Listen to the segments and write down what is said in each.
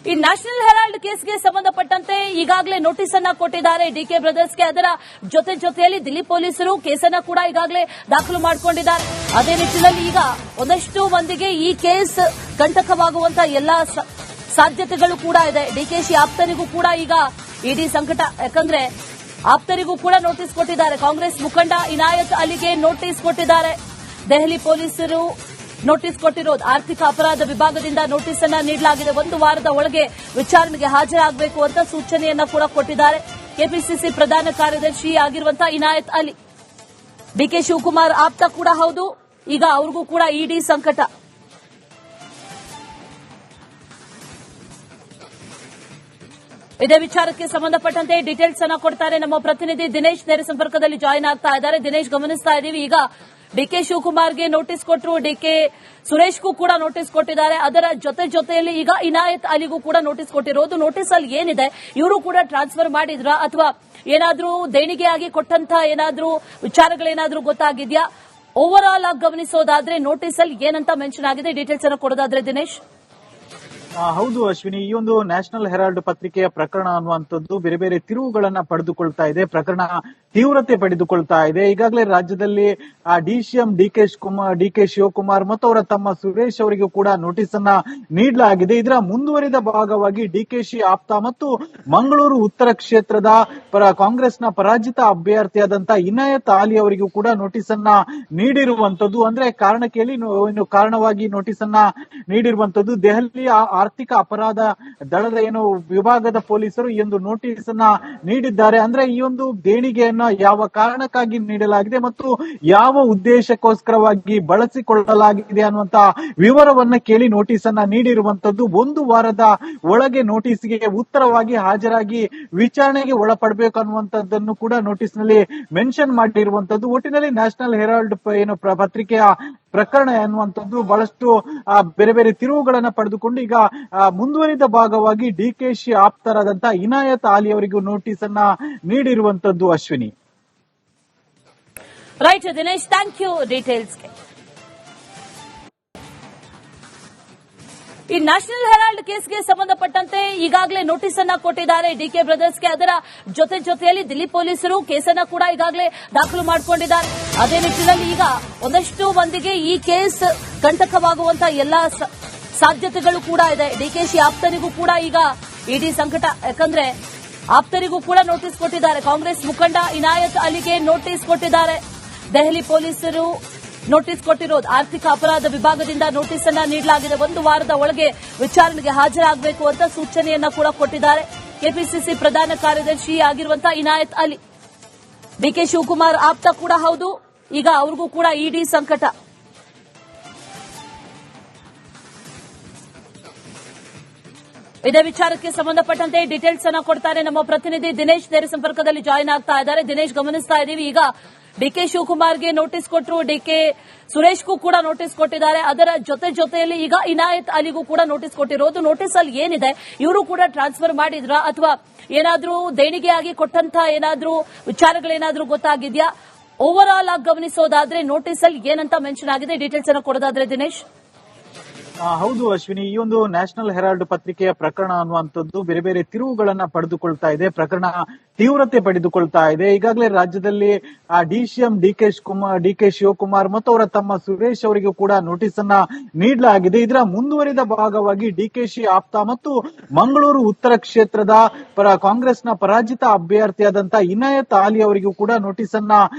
ಈ National Herald ಕೇಸ್ಗೆ ಸಂಬಂಧಪಟ್ಟಂತೆ ಈಗಾಗಲೇ ನೋಟಿಸ್ ಅನ್ನ ಕೊಟ್ಟಿದ್ದಾರೆ ಡಿಕೆ ಬ್ರದರ್ಸ್ಗೆ. ಅದರ ಜೊತೆಯಲ್ಲಿ ದಿಲ್ಲಿ ಪೊಲೀಸರು ಕೇಸನ್ನ ಕೂಡ ಈಗಾಗಲೇ ದಾಖಲು ಮಾಡಿಕೊಂಡಿದ್ದಾರೆ. ಅದೇ ನಿಟ್ಟಿನಲ್ಲಿ ಈಗ ಒಂದಷ್ಟು ಮಂದಿಗೆ ಈ ಕೇಸ್ ಕಂಟಕವಾಗುವಂತ ಎಲ್ಲಾ ಸಾಧ್ಯತೆಗಳು ಕೂಡ ಇದೆ. ಡಿಕೆಶಿ ಆಪ್ತರಿಗೂ ಕೂಡ ಈಗ ಇಡಿ ಸಂಕಟ. ಯಾಕಂದ್ರೆ ಆಪ್ತರಿಗೂ ಕೂಡ ನೋಟಿಸ್ ಕೊಟ್ಟಿದ್ದಾರೆ. ಕಾಂಗ್ರೆಸ್ ಮುಖಂಡ ಇನಾಯತ್ ಅಲಿಗೆ ನೋಟಿಸ್ ಕೊಟ್ಟಿದ್ದಾರೆ. ದೆಹಲಿ ಪೊಲೀಸರು ನೋಟಿಸ್ ಕೊಟ್ಟಿರೋದು ಆರ್ಥಿಕ ಅಪರಾಧ ವಿಭಾಗದಿಂದ ನೋಟಿಸ್ ಅನ್ನ ನೀಡಲಾಗಿದೆ. 1 ವಾರದ ಒಳಗೆ ವಿಚಾರಣೆಗೆ ಹಾಜರಾಗಬೇಕು ಅಂತ ಸೂಚನೆಯನ್ನ ಕೂಡ ಕೊಟ್ಟಿದ್ದಾರೆ. ಕೆಪಿಸಿಸಿ ಪ್ರಧಾನ ಕಾರ್ಯದರ್ಶಿ ಆಗಿರುವಂತಹ ಇನಾಯತ್ ಅಲಿ ಡಿಕೆ ಶಿವಕುಮಾರ್ ಆಪ್ತ ಕೂಡ ಹೌದು. ಈಗ ಅವ್ರಿಗೂ ಕೂಡ ಇಡಿ ಸಂಕಟ. ಇದೇ ವಿಚಾರಕ್ಕೆ ಸಂಬಂಧಪಟ್ಟಂತೆ ಡೀಟೇಲ್ಸ್ ಅನ್ನ ಕೊಡ್ತಾರೆ ನಮ್ಮ ಪ್ರತಿನಿಧಿ ದಿನೇಶ್. ನೇರ ಸಂಪರ್ಕದಲ್ಲಿ ಜಾಯಿನ್ ಆಗ್ತಾ ಇದ್ದಾರೆ. ದಿನೇಶ್, ಗಮನಿಸ್ತಾ ಇದ್ದೀವಿ ಈಗ ಡಿಕೆ ಶಿವಕುಮಾರ್ಗೆ ನೋಟಿಸ್ ಕೊಟ್ಟರು, ಡಿಕೆ ಸುರೇಶ್ಗೂ ಕೂಡ ನೋಟಿಸ್ ಕೊಟ್ಟಿದ್ದಾರೆ. ಅದರ ಜೊತೆಯಲ್ಲಿ ಈಗ ಇನಾಯತ್ ಅಲಿಗೂ ಕೂಡ ನೋಟಿಸ್ ಕೊಟ್ಟಿರೋದು. ನೋಟಿಸ್ ಅಲ್ಲಿ ಏನಿದೆ, ಇವರು ಕೂಡ ಟ್ರಾನ್ಸ್ಫರ್ ಮಾಡಿದ್ರಾ ಅಥವಾ ಏನಾದ್ರೂ ದೇಣಿಗೆಯಾಗಿ ಕೊಟ್ಟಂತ ಏನಾದ್ರೂ ವಿಚಾರಗಳೇನಾದ್ರೂ ಗೊತ್ತಾಗಿದ್ಯಾ? ಓವರ್ ಆಲ್ ಆಗಿ ಗಮನಿಸೋದಾದ್ರೆ ನೋಟಿಸ್ ಅಲ್ಲಿ ಏನಂತ ಮೆನ್ಷನ್ ಆಗಿದೆ, ಡೀಟೇಲ್ಸ್ ಅನ್ನು ಕೊಡೋದಾದ್ರೆ ದಿನೇಶ್. ಹೌದು ಅಶ್ವಿನಿ, ಈ ಒಂದು ನ್ಯಾಷನಲ್ ಹೆರಾಲ್ಡ್ ಪತ್ರಿಕೆಯ ಪ್ರಕರಣ ಅನ್ನುವಂಥದ್ದು ಬೇರೆ ಬೇರೆ ತಿರುವುಗಳನ್ನ ಪಡೆದುಕೊಳ್ತಾ ಇದೆ. ಪ್ರಕರಣ ತೀವ್ರತೆ ಪಡೆದುಕೊಳ್ತಾ ಇದೆ. ಈಗಾಗಲೇ ರಾಜ್ಯದಲ್ಲಿ ಡಿಸಿಎಂ ಡಿಕೆ ಶಿವಕುಮಾರ್ ಮತ್ತು ಅವರ ತಮ್ಮ ಸುರೇಶ್ ಅವರಿಗೂ ಕೂಡ ನೋಟಿಸ್ ಅನ್ನ ನೀಡಲಾಗಿದೆ. ಇದರ ಮುಂದುವರಿದ ಭಾಗವಾಗಿ ಡಿಕೆಶಿ ಆಪ್ತ ಮತ್ತು ಮಂಗಳೂರು ಉತ್ತರ ಕ್ಷೇತ್ರದ ಕಾಂಗ್ರೆಸ್ನ ಪರಾಜಿತ ಅಭ್ಯರ್ಥಿಯಾದಂತಹ ಇನಾಯತ್ ಅಲಿ ಅವರಿಗೂ ಕೂಡ ನೋಟಿಸ್ ಅನ್ನ ನೀಡಿರುವಂತದ್ದು. ಅಂದ್ರೆ ಕಾರಣವಾಗಿ ನೋಟಿಸ್ ಅನ್ನ ನೀಡಿರುವಂತದ್ದು ದೆಹಲಿ ಆರ್ಥಿಕ ಅಪರಾಧ ದಳದ ವಿಭಾಗದ ಪೊಲೀಸರು ಈ ಒಂದು ನೋಟಿಸ್ ಅನ್ನ ನೀಡಿದ್ದಾರೆ. ಅಂದ್ರೆ ಈ ಒಂದು ದೇಣಿಗೆಯನ್ನ ಯಾವ ಕಾರಣಕ್ಕಾಗಿ ನೀಡಲಾಗಿದೆ ಮತ್ತು ಯಾವ ಉದ್ದೇಶಕ್ಕೋಸ್ಕರವಾಗಿ ಬಳಸಿಕೊಳ್ಳಲಾಗಿದೆ ಅನ್ನುವಂತ ವಿವರವನ್ನ ಕೇಳಿ ನೋಟಿಸ್ ಅನ್ನ ನೀಡಿರುವಂತದ್ದು. 1 ವಾರದ ಒಳಗೆ ನೋಟಿಸ್ಗೆ ಉತ್ತರವಾಗಿ ಹಾಜರಾಗಿ ವಿಚಾರಣೆಗೆ ಒಳಪಡಬೇಕು ಅನ್ನುವಂಥದ್ದನ್ನು ಕೂಡ ನೋಟಿಸ್ ನಲ್ಲಿ ಮೆನ್ಷನ್ ಮಾಡಿರುವಂತದ್ದು. ಒಟ್ಟಿನಲ್ಲಿ ನ್ಯಾಷನಲ್ ಹೆರಾಲ್ಡ್ ಪತ್ರಿಕೆಯ ಪ್ರಕರಣ ಎನ್ನುವಂಥದ್ದು ಬಹಳಷ್ಟು ಬೇರೆ ಬೇರೆ ತಿರುವುಗಳನ್ನ ಪಡೆದುಕೊಂಡು ಈಗ ಮುಂದುವರಿದ ಭಾಗವಾಗಿ ಡಿಕೆಶಿ ಆಪ್ತರಾದಂತಹ ಇನಾಯತ್ ಅಲಿ ಅವರಿಗೂ ನೋಟಿಸ್ ಅನ್ನ ನೀಡಿರುವಂತದ್ದು. Ashwini, right Dinesh, thank you ಡೀಟೇಲ್ಸ್ಗೆ. ಈ ನ್ಯಾಷನಲ್ ಹೆರಾಲ್ಡ್ ಕೇಸ್ಗೆ ಸಂಬಂಧಪಟ್ಟಂತೆ ಈಗಾಗಲೇ ನೋಟಿಸ್ ಅನ್ನ ಕೊಟ್ಟಿದ್ದಾರೆ ಡಿಕೆ ಬ್ರದರ್ಸ್ಗೆ. ಅದರ ಜೊತೆಯಲ್ಲಿ ದಿಲ್ಲಿ ಪೊಲೀಸರು ಕೇಸನ್ನ ಕೂಡ ಈಗಾಗಲೇ ದಾಖಲು ಮಾಡಿಕೊಂಡಿದ್ದಾರೆ. ಅದೇ ನಿಟ್ಟಿನಲ್ಲಿ ಈಗ ಒಂದಷ್ಟು ಮಂದಿಗೆ ಈ ಕೇಸ್ ಕಂಟಕವಾಗುವಂತ ಎಲ್ಲಾ ಸಾಧ್ಯತೆಗಳು ಕೂಡ ಇದೆ. ಡಿಕೆಶಿ ಆಪ್ತರಿಗೂ ಕೂಡ ಈಗ ಇಡಿ ಸಂಕಟ. ಯಾಕಂದ್ರೆ ಆಪ್ತರಿಗೂ ಕೂಡ ನೋಟಿಸ್ ಕೊಟ್ಟಿದ್ದಾರೆ. ಕಾಂಗ್ರೆಸ್ ಮುಖಂಡ ಇನಾಯತ್ ಅಲಿಗೆ ನೋಟಿಸ್ ಕೊಟ್ಟಿದ್ದಾರೆ. ದೆಹಲಿ ಪೊಲೀಸರು ನೋಟಿಸ್ ಕೊಟ್ಟಿರೋದು ಆರ್ಥಿಕ ಅಪರಾಧ ವಿಭಾಗದಿಂದ ನೋಟಿಸ್ ಅನ್ನ ನೀಡಲಾಗಿದೆ. 1 ವಾರದ ಒಳಗೆ ವಿಚಾರಣೆಗೆ ಹಾಜರಾಗಬೇಕು ಅಂತ ಸೂಚನೆಯನ್ನ ಕೂಡ ಕೊಟ್ಟಿದ್ದಾರೆ. ಕೆಪಿಸಿಸಿ ಪ್ರಧಾನ ಕಾರ್ಯದರ್ಶಿ ಆಗಿರುವಂತಹ ಇನಾಯತ್ ಅಲಿ ಡಿಕೆ ಶಿವಕುಮಾರ್ ಆಪ್ತ ಕೂಡ ಹೌದು. ಈಗ ಅವ್ರಿಗೂ ಕೂಡ ಇಡಿ ಸಂಕಟ. ಇದೇ ವಿಚಾರಕ್ಕೆ ಸಂಬಂಧಪಟ್ಟಂತೆ ಡೀಟೇಲ್ಸ್ ಅನ್ನ ಕೊಡ್ತಾರೆ ನಮ್ಮ ಪ್ರತಿನಿಧಿ ದಿನೇಶ್. ನೇರ ಸಂಪರ್ಕದಲ್ಲಿ ಜಾಯಿನ್ ಆಗ್ತಾ ಇದ್ದಾರೆ. ದಿನೇಶ್, ಗಮನಿಸ್ತಾ ಇದ್ದೀವಿ ಈಗ ಡಿಕೆ ಶಿವಕುಮಾರ್ಗೆ ನೋಟಿಸ್ ಕೊಟ್ಟರು, ಡಿಕೆ ಸುರೇಶ್ಗೂ ಕೂಡ ನೋಟಿಸ್ ಕೊಟ್ಟಿದ್ದಾರೆ. ಅದರ ಜೊತೆಯಲ್ಲಿ ಈಗ ಇನಾಯತ್ ಅಲಿಗೂ ಕೂಡ ನೋಟಿಸ್ ಕೊಟ್ಟಿರೋದು. ನೋಟಿಸ್ ಅಲ್ಲಿ ಏನಿದೆ, ಇವರು ಕೂಡ ಟ್ರಾನ್ಸ್ಫರ್ ಮಾಡಿದ್ರಾ ಅಥವಾ ಏನಾದ್ರೂ ದೇಣಿಗೆಯಾಗಿ ಕೊಟ್ಟಂತ ಏನಾದ್ರೂ ವಿಚಾರಗಳೇನಾದ್ರೂ ಗೊತ್ತಾಗಿದ್ಯಾ? ಓವರ್ ಆಲ್ ಆಗಿ ಗಮನಿಸೋದಾದ್ರೆ ನೋಟಿಸ್ ಅಲ್ಲಿ ಏನಂತ ಮೆನ್ಷನ್ ಆಗಿದೆ, ಡೀಟೇಲ್ಸ್ ಅನ್ನ ಕೊಡೋದಾದ್ರೆ ದಿನೇಶ್. ಹೌದು ಅಶ್ವಿನಿ, ಈ ಒಂದು ನ್ಯಾಷನಲ್ ಹೆರಾಲ್ಡ್ ಪತ್ರಿಕೆಯ ಪ್ರಕರಣ ಅನ್ನುವಂಥದ್ದು ಬೇರೆ ಬೇರೆ ತಿರುವುಗಳನ್ನ ಪಡೆದುಕೊಳ್ತಾ ಇದೆ. ಪ್ರಕರಣ ತೀವ್ರತೆ ಪಡೆದುಕೊಳ್ತಾ ಇದೆ. ಈಗಾಗಲೇ ರಾಜ್ಯದಲ್ಲಿ ಡಿಸಿಎಂ ಡಿಕೆ ಶಿವಕುಮಾರ್ ಮತ್ತು ಅವರ ತಮ್ಮ ಸುರೇಶ್ ಅವರಿಗೂ ಕೂಡ ನೋಟಿಸ್ ಅನ್ನ ನೀಡಲಾಗಿದೆ. ಇದರ ಮುಂದುವರಿದ ಭಾಗವಾಗಿ ಡಿಕೆಶಿ ಆಪ್ತ ಮತ್ತು ಮಂಗಳೂರು ಉತ್ತರ ಕ್ಷೇತ್ರದ ಕಾಂಗ್ರೆಸ್ನ ಪರಾಜಿತ ಅಭ್ಯರ್ಥಿಯಾದಂತಹ ಇನಾಯತ್ ಅಲಿ ಅವರಿಗೂ ಕೂಡ ನೋಟಿಸ್ ಅನ್ನ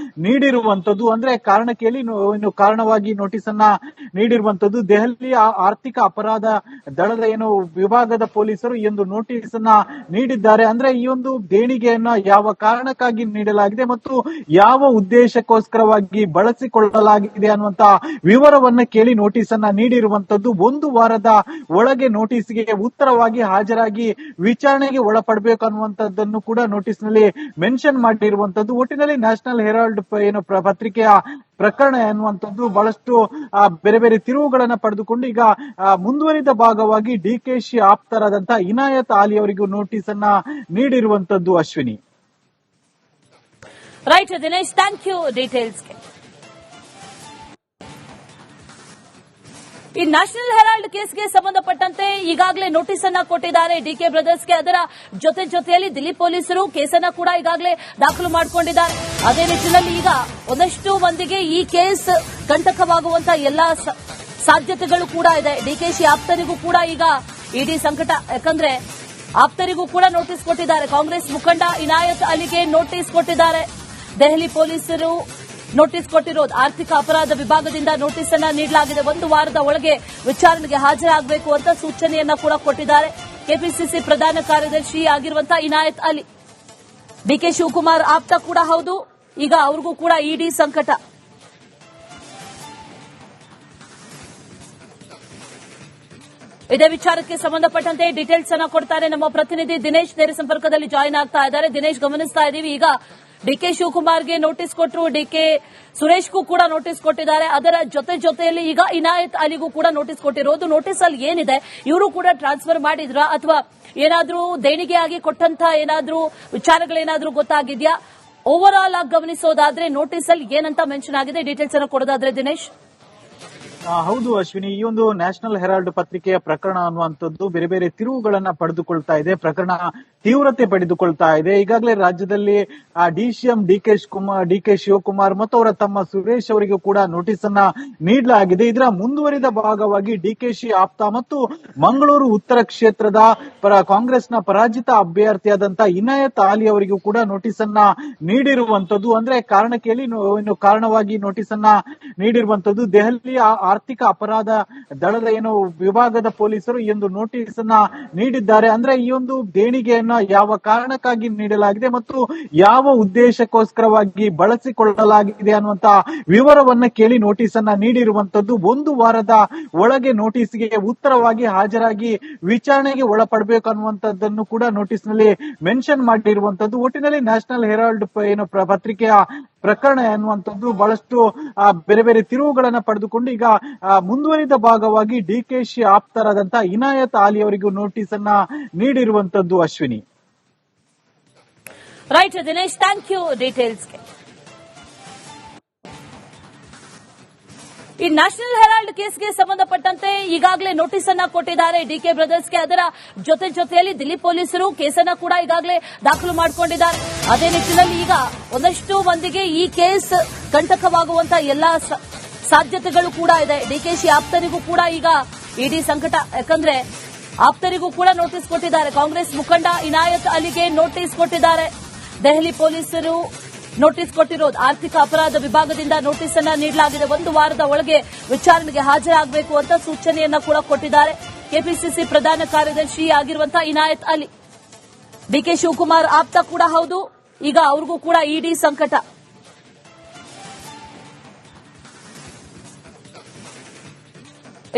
ನೀಡಿರುವಂತದ್ದು. ಅಂದ್ರೆ ಕಾರಣವಾಗಿ ನೋಟಿಸ್ ಅನ್ನ ನೀಡಿರುವಂತದ್ದು ದೆಹಲಿ ಆರ್ಥಿಕ ಅಪರಾಧ ದಳದ ವಿಭಾಗದ ಪೊಲೀಸರು ಈ ಒಂದು ನೋಟಿಸ್ ಅನ್ನ ನೀಡಿದ್ದಾರೆ. ಅಂದ್ರೆ ಈ ಒಂದು ದೇಣಿಗೆಯನ್ನ ಯಾವ ಕಾರಣಕ್ಕಾಗಿ ನೀಡಲಾಗಿದೆ ಮತ್ತು ಯಾವ ಉದ್ದೇಶಕ್ಕೋಸ್ಕರವಾಗಿ ಬಳಸಿಕೊಳ್ಳಲಾಗಿದೆ ಅನ್ನುವಂತ ವಿವರವನ್ನ ಕೇಳಿ ನೋಟಿಸ್ ಅನ್ನ ನೀಡಿರುವಂತದ್ದು. 1 ವಾರದ ಒಳಗೆ ನೋಟಿಸ್ಗೆ ಉತ್ತರವಾಗಿ ಹಾಜರಾಗಿ ವಿಚಾರಣೆಗೆ ಒಳಪಡಬೇಕು ಅನ್ನುವಂಥದ್ದನ್ನು ಕೂಡ ನೋಟಿಸ್ ನಲ್ಲಿ ಮೆನ್ಷನ್ ಮಾಡಿರುವಂತದ್ದು. ಒಟ್ಟಿನಲ್ಲಿ ನ್ಯಾಷನಲ್ ಹೆರಾಲ್ಡ್ ಪತ್ರಿಕೆಯ ಪ್ರಕರಣ ಎನ್ನುವಂಥದ್ದು ಬಹಳಷ್ಟು ಬೇರೆ ಬೇರೆ ತಿರುವುಗಳನ್ನ ಪಡೆದುಕೊಂಡು ಈಗ ಮುಂದುವರಿದ ಭಾಗವಾಗಿ ಡಿಕೆಶಿ ಆಪ್ತರಾದಂತಹ ಇನಾಯತ್ ಅಲಿ ಅವರಿಗೂ ನೋಟಿಸ್ ಅನ್ನ ನೀಡಿರುವಂತದ್ದು. Ashwini, right Dinesh, thank you ಡೀಟೇಲ್ಸ್ಗೆ. ಈ ನ್ಯಾಷನಲ್ ಹೆರಾಲ್ಡ್ ಕೇಸ್ಗೆ ಸಂಬಂಧಪಟ್ಟಂತೆ ಈಗಾಗಲೇ ನೋಟಿಸ್ ಅನ್ನ ಕೊಟ್ಟಿದ್ದಾರೆ ಡಿಕೆ ಬ್ರದರ್ಸ್ಗೆ. ಅದರ ಜೊತೆಯಲ್ಲಿ ದಿಲ್ಲಿ ಪೊಲೀಸರು ಕೇಸನ್ನ ಕೂಡ ಈಗಾಗಲೇ ದಾಖಲು ಮಾಡಿಕೊಂಡಿದ್ದಾರೆ. ಅದೇ ನಿಟ್ಟಿನಲ್ಲಿ ಈಗ ಒಂದಷ್ಟು ಮಂದಿಗೆ ಈ ಕೇಸ್ ಕಂಟಕವಾಗುವಂತಹ ಎಲ್ಲಾ ಸಾಧ್ಯತೆಗಳು ಕೂಡ ಇದೆ. ಡಿಕೆಶಿ ಆಪ್ತರಿಗೂ ಕೂಡ ಈಗ ಇಡಿ ಸಂಕಟ. ಯಾಕಂದ್ರೆ ಆಪ್ತರಿಗೂ ಕೂಡ ನೋಟಿಸ್ ಕೊಟ್ಟಿದ್ದಾರೆ. ಕಾಂಗ್ರೆಸ್ ಮುಖಂಡ ಇನಾಯತ್ ಅಲಿಗೆ ನೋಟಿಸ್ ಕೊಟ್ಟಿದ್ದಾರೆ. ದೆಹಲಿ ಪೊಲೀಸರು ನೋಟಿಸ್ ಕೊಟ್ಟಿರೋದು ಆರ್ಥಿಕ ಅಪರಾಧ ವಿಭಾಗದಿಂದ ನೋಟಿಸ್ ಅನ್ನ ನೀಡಲಾಗಿದೆ. 1 ವಾರದ ಒಳಗೆ ವಿಚಾರಣೆಗೆ ಹಾಜರಾಗಬೇಕು ಅಂತ ಸೂಚನೆಯನ್ನ ಕೂಡ ಕೊಟ್ಟಿದ್ದಾರೆ. ಕೆಪಿಸಿಸಿ ಪ್ರಧಾನ ಕಾರ್ಯದರ್ಶಿ ಆಗಿರುವಂತಹ ಇನಾಯತ್ ಅಲಿ ಡಿಕೆ ಶಿವಕುಮಾರ್ ಆಪ್ತ ಕೂಡ ಹೌದು. ಈಗ ಅವ್ರಿಗೂ ಕೂಡ ಇಡಿ ಸಂಕಟ. ಇದೇ ವಿಚಾರಕ್ಕೆ ಸಂಬಂಧಪಟ್ಟಂತೆ ಡೀಟೇಲ್ಸ್ ಅನ್ನ ಕೊಡ್ತಾರೆ ನಮ್ಮ ಪ್ರತಿನಿಧಿ ದಿನೇಶ್. ನೇರ ಸಂಪರ್ಕದಲ್ಲಿ ಜಾಯಿನ್ ಆಗ್ತಾ ಇದ್ದಾರೆ. ದಿನೇಶ್, ಗಮನಿಸ್ತಾ ಇದ್ದೀವಿ ಈಗ ಡಿಕೆ ಶಿವಕುಮಾರ್ಗೆ ನೋಟಿಸ್ ಕೊಟ್ಟರು, ಡಿಕೆ ಸುರೇಶ್ಗೂ ಕೂಡ ನೋಟಿಸ್ ಕೊಟ್ಟಿದ್ದಾರೆ. ಅದರ ಜೊತೆಯಲ್ಲಿ ಈಗ ಇನಾಯತ್ ಅಲಿಗೂ ಕೂಡ ನೋಟಿಸ್ ಕೊಟ್ಟಿರೋದು. ನೋಟಿಸ್ ಅಲ್ಲಿ ಏನಿದೆ, ಇವರು ಕೂಡ ಟ್ರಾನ್ಸ್ಫರ್ ಮಾಡಿದ್ರ ಅಥವಾ ಏನಾದ್ರೂ ದೇಣಿಗೆಯಾಗಿ ಕೊಟ್ಟಂತ ಏನಾದ್ರೂ ವಿಚಾರಗಳೇನಾದ್ರೂ ಗೊತ್ತಾಗಿದ್ಯಾ? ಓವರ್ ಆಲ್ ಆಗಿ ಗಮನಿಸೋದಾದ್ರೆ ನೋಟಿಸ್ ಅಲ್ಲಿ ಏನಂತ ಮೆನ್ಷನ್ ಆಗಿದೆ, ಡೀಟೇಲ್ಸ್ ಅನ್ನು ಕೊಡೋದಾದ್ರೆ ದಿನೇಶ್. ಹೌದು ಅಶ್ವಿನಿ, ಈ ಒಂದು ನ್ಯಾಷನಲ್ ಹೆರಾಲ್ಡ್ ಪತ್ರಿಕೆಯ ಪ್ರಕರಣ ಅನ್ನುವಂಥದ್ದು ಬೇರೆ ಬೇರೆ ತಿರುವುಗಳನ್ನ ಪಡೆದುಕೊಳ್ತಾ ಇದೆ. ಪ್ರಕರಣ ತೀವ್ರತೆ ಪಡೆದುಕೊಳ್ತಾ ಇದೆ. ಈಗಾಗಲೇ ರಾಜ್ಯದಲ್ಲಿ ಡಿಸಿಎಂ ಡಿಕೆ ಶಿವಕುಮಾರ್ ಮತ್ತು ಅವರ ತಮ್ಮ ಸುರೇಶ್ ಅವರಿಗೂ ಕೂಡ ನೋಟಿಸ್ ಅನ್ನ ನೀಡಲಾಗಿದೆ. ಇದರ ಮುಂದುವರಿದ ಭಾಗವಾಗಿ ಡಿಕೆಶಿ ಆಪ್ತ ಮತ್ತು ಮಂಗಳೂರು ಉತ್ತರ ಕ್ಷೇತ್ರದ ಕಾಂಗ್ರೆಸ್ನ ಪರಾಜಿತ ಅಭ್ಯರ್ಥಿಯಾದಂತ ಇನಾಯತ್ ಅಲಿ ಅವರಿಗೂ ಕೂಡ ನೋಟಿಸ್ ಅನ್ನ ನೀಡಿರುವಂತದ್ದು. ಅಂದ್ರೆ ಇನ್ನು ಕಾರಣವಾಗಿ ನೋಟಿಸ್ ಅನ್ನ ನೀಡಿರುವಂತದ್ದು ದೆಹಲಿ ಆರ್ಥಿಕ ಅಪರಾಧ ದಳದ ವಿಭಾಗದ ಪೊಲೀಸರು ಈ ಒಂದು ನೋಟಿಸ್ ಅನ್ನ ನೀಡಿದ್ದಾರೆ. ಅಂದ್ರೆ ಈ ಒಂದು ದೇಣಿಗೆಯನ್ನ ಯಾವ ಕಾರಣಕ್ಕಾಗಿ ನೀಡಲಾಗಿದೆ ಮತ್ತು ಯಾವ ಉದ್ದೇಶಕ್ಕೋಸ್ಕರವಾಗಿ ಬಳಸಿಕೊಳ್ಳಲಾಗಿದೆ ಅನ್ನುವಂತ ವಿವರವನ್ನ ಕೇಳಿ ನೋಟಿಸ್ ಅನ್ನ ನೀಡಿರುವಂತದ್ದು. 1 ವಾರದ ಒಳಗೆ ನೋಟಿಸ್ಗೆ ಉತ್ತರವಾಗಿ ಹಾಜರಾಗಿ ವಿಚಾರಣೆಗೆ ಒಳಪಡಬೇಕು ಅನ್ನುವಂಥದ್ದನ್ನು ಕೂಡ ನೋಟಿಸ್ ನಲ್ಲಿ ಮೆನ್ಷನ್ ಮಾಡಿರುವಂತದ್ದು. ಒಟ್ಟಿನಲ್ಲಿ ನ್ಯಾಷನಲ್ ಹೆರಾಲ್ಡ್ ಪತ್ರಿಕೆಯ ಪ್ರಕರಣ ಎನ್ನುವಂಥದ್ದು ಬಹಳಷ್ಟು ಬೇರೆ ಬೇರೆ ತಿರುವುಗಳನ್ನ ಪಡೆದುಕೊಂಡು ಈಗ ಮುಂದುವರಿದ ಭಾಗವಾಗಿ ಡಿಕೆಶಿ ಆಪ್ತರಾದಂತಹ ಇನಾಯತ್ ಅಲಿ ಅವರಿಗೂ ನೋಟಿಸ್ ಅನ್ನ ನೀಡಿರುವಂತದ್ದು. Ashwini, right Dinesh, thank you ಡೀಟೇಲ್ಸ್ಗೆ. ಈ ನ್ಯಾಷನಲ್ ಹೆರಾಲ್ಡ್ ಕೇಸ್ಗೆ ಸಂಬಂಧಪಟ್ಟಂತೆ ಈಗಾಗಲೇ ನೋಟಿಸ್ ಅನ್ನ ಕೊಟ್ಟಿದ್ದಾರೆ ಡಿಕೆ ಬ್ರದರ್ಸ್ಗೆ. ಅದರ ಜೊತೆಯಲ್ಲಿ ದಿಲ್ಲಿ ಪೊಲೀಸರು ಕೇಸನ್ನ ಕೂಡ ಈಗಾಗಲೇ ದಾಖಲು ಮಾಡಿಕೊಂಡಿದ್ದಾರೆ. ಅದೇ ನಿಟ್ಟಿನಲ್ಲಿ ಈಗ ಒಂದಷ್ಟು ಮಂದಿಗೆ ಈ ಕೇಸ್ ಕಂಟಕವಾಗುವಂತಹ ಎಲ್ಲಾ ಸಾಧ್ಯತೆಗಳು ಕೂಡ ಇದೆ. ಡಿಕೆಶಿ ಆಪ್ತರಿಗೂ ಕೂಡ ಈಗ ಇಡಿ ಸಂಕಟ. ಯಾಕಂದ್ರೆ ಆಪ್ತರಿಗೂ ಕೂಡ ನೋಟಿಸ್ ಕೊಟ್ಟಿದ್ದಾರೆ. ಕಾಂಗ್ರೆಸ್ ಮುಖಂಡ ಇನಾಯತ್ ಅಲಿಗೆ ನೋಟಿಸ್ ಕೊಟ್ಟಿದ್ದಾರೆ. ದೆಹಲಿ ಪೊಲೀಸರು ನೋಟಿಸ್ ಕೊಟ್ಟಿರೋದು ಆರ್ಥಿಕ ಅಪರಾಧ ವಿಭಾಗದಿಂದ ನೋಟಿಸ್ ಅನ್ನ ನೀಡಲಾಗಿದೆ. 1 ವಾರದ ಒಳಗೆ ವಿಚಾರಣೆಗೆ ಹಾಜರಾಗಬೇಕು ಅಂತ ಸೂಚನೆಯನ್ನ ಕೂಡ ಕೊಟ್ಟಿದ್ದಾರೆ. ಕೆಪಿಸಿಸಿ ಪ್ರಧಾನ ಕಾರ್ಯದರ್ಶಿ ಆಗಿರುವಂತಹ ಇನಾಯತ್ ಅಲಿ ಡಿಕೆ ಶಿವಕುಮಾರ್ ಆಪ್ತ ಕೂಡ ಹೌದು. ಈಗ ಅವ್ರಿಗೂ ಕೂಡ ಇಡಿ ಸಂಕಟ.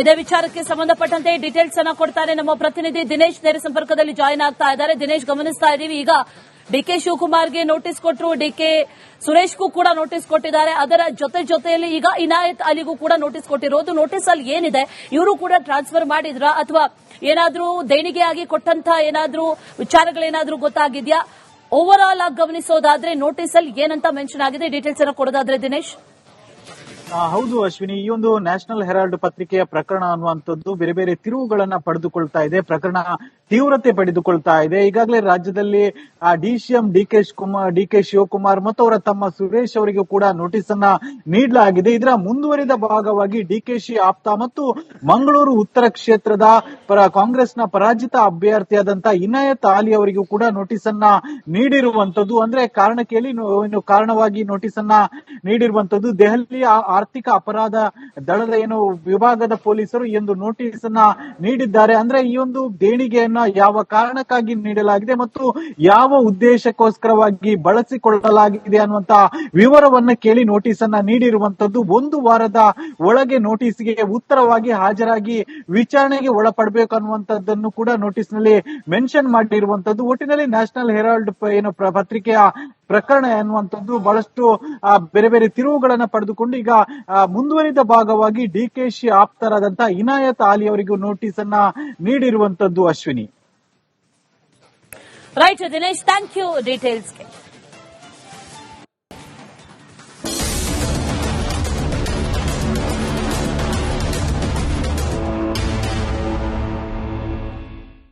ಇದೇ ವಿಚಾರಕ್ಕೆ ಸಂಬಂಧಪಟ್ಟಂತೆ ಡೀಟೇಲ್ಸ್ ಅನ್ನ ಕೊಡ್ತಾರೆ ನಮ್ಮ ಪ್ರತಿನಿಧಿ ದಿನೇಶ್. ನೇರ ಸಂಪರ್ಕದಲ್ಲಿ ಜಾಯಿನ್ ಆಗ್ತಾ ಇದ್ದಾರೆ. ದಿನೇಶ್, ಗಮನಿಸ್ತಾ ಇದ್ದೀವಿ ಈಗ ಡಿಕೆ ಶಿವಕುಮಾರ್ಗೆ ನೋಟಿಸ್ ಕೊಟ್ಟರು, ಡಿಕೆ ಸುರೇಶ್ಗೂ ಕೂಡ ನೋಟಿಸ್ ಕೊಟ್ಟಿದ್ದಾರೆ. ಅದರ ಜೊತೆಯಲ್ಲಿ ಈಗ ಇನಾಯತ್ ಅಲಿಗೂ ಕೂಡ ನೋಟಿಸ್ ಕೊಟ್ಟಿರೋದು. ನೋಟಿಸ್ ಅಲ್ಲಿ ಏನಿದೆ, ಇವರು ಕೂಡ ಟ್ರಾನ್ಸ್ಫರ್ ಮಾಡಿದ್ರ ಅಥವಾ ಏನಾದ್ರೂ ದೇಣಿಗೆಯಾಗಿ ಕೊಟ್ಟಂತ ಏನಾದ್ರೂ ವಿಚಾರಗಳೇನಾದ್ರೂ ಗೊತ್ತಾಗಿದ್ಯಾ? ಓವರ್ ಆಲ್ ಆಗಿ ಗಮನಿಸೋದಾದ್ರೆ ನೋಟಿಸ್ ಅಲ್ಲಿ ಏನಂತ ಮೆನ್ಷನ್ ಆಗಿದೆ, ಡೀಟೇಲ್ಸ್ ಅನ್ನ ಕೊಡೋದಾದ್ರೆ ದಿನೇಶ್. ಹೌದು ಅಶ್ವಿನಿ, ಈ ಒಂದು ನ್ಯಾಷನಲ್ ಹೆರಾಲ್ಡ್ ಪತ್ರಿಕೆಯ ಪ್ರಕರಣ ಅನ್ನುವಂಥದ್ದು ಬೇರೆ ಬೇರೆ ತಿರುವುಗಳನ್ನ ಪಡೆದುಕೊಳ್ತಾ ಇದೆ. ಪ್ರಕರಣ ತೀವ್ರತೆ ಪಡೆದುಕೊಳ್ತಾ ಇದೆ. ಈಗಾಗಲೇ ರಾಜ್ಯದಲ್ಲಿ ಡಿಸಿಎಂ ಡಿಕೆ ಶಿವಕುಮಾರ್ ಮತ್ತು ಅವರ ತಮ್ಮ ಸುರೇಶ್ ಅವರಿಗೂ ಕೂಡ ನೋಟಿಸ್ ಅನ್ನ ನೀಡಲಾಗಿದೆ. ಇದರ ಮುಂದುವರಿದ ಭಾಗವಾಗಿ ಡಿಕೆಶಿ ಆಪ್ತ ಮತ್ತು ಮಂಗಳೂರು ಉತ್ತರ ಕ್ಷೇತ್ರದ ಕಾಂಗ್ರೆಸ್ನ ಪರಾಜಿತ ಅಭ್ಯರ್ಥಿಯಾದಂತಹ ಇನಾಯತ್ ಅಲಿ ಅವರಿಗೂ ಕೂಡ ನೋಟಿಸ್ ಅನ್ನ ನೀಡಿರುವಂತದ್ದು. ಅಂದ್ರೆ ಇನ್ನು ಕಾರಣವಾಗಿ ನೋಟಿಸ್ ಅನ್ನ ನೀಡಿರುವಂತದ್ದು ದೆಹಲಿ ಆರ್ಥಿಕ ಅಪರಾಧ ದಳದ ವಿಭಾಗದ ಪೊಲೀಸರು ಈ ಒಂದು ನೋಟಿಸ್ ಅನ್ನ ನೀಡಿದ್ದಾರೆ. ಅಂದ್ರೆ ಈ ಒಂದು ದೇಣಿಗೆಯನ್ನ ಯಾವ ಕಾರಣಕ್ಕಾಗಿ ನೀಡಲಾಗಿದೆ ಮತ್ತು ಯಾವ ಉದ್ದೇಶಕ್ಕೋಸ್ಕರವಾಗಿ ಬಳಸಿಕೊಳ್ಳಲಾಗಿದೆ ಅನ್ನುವಂತ ವಿವರವನ್ನ ಕೇಳಿ ನೋಟಿಸ್ ಅನ್ನ ನೀಡಿರುವಂತದ್ದು. 1 ವಾರದ ಒಳಗೆ ನೋಟಿಸ್ಗೆ ಉತ್ತರವಾಗಿ ಹಾಜರಾಗಿ ವಿಚಾರಣೆಗೆ ಒಳಪಡಬೇಕು ಅನ್ನುವಂಥದ್ದನ್ನು ಕೂಡ ನೋಟಿಸ್ ನಲ್ಲಿ ಮೆನ್ಷನ್ ಮಾಡಿರುವಂತದ್ದು. ಒಟ್ಟಿನಲ್ಲಿ ನ್ಯಾಷನಲ್ ಹೆರಾಲ್ಡ್ ಪತ್ರಿಕೆಯ ಪ್ರಕರಣ ಎನ್ನುವಂಥದ್ದು ಬಹಳಷ್ಟು ಬೇರೆ ಬೇರೆ ತಿರುವುಗಳನ್ನ ಪಡೆದುಕೊಂಡು ಈಗ ಮುಂದುವರಿದ ಭಾಗವಾಗಿ ಡಿಕೆಶಿ ಆಪ್ತರಾದಂತಹ ಇನಾಯತ್ ಅಲಿ ಅವರಿಗೂ ನೋಟಿಸ್ ಅನ್ನ ನೀಡಿರುವಂತದ್ದು. Ashwini, right Dinesh, thank you ಡೀಟೇಲ್ಸ್ಗೆ.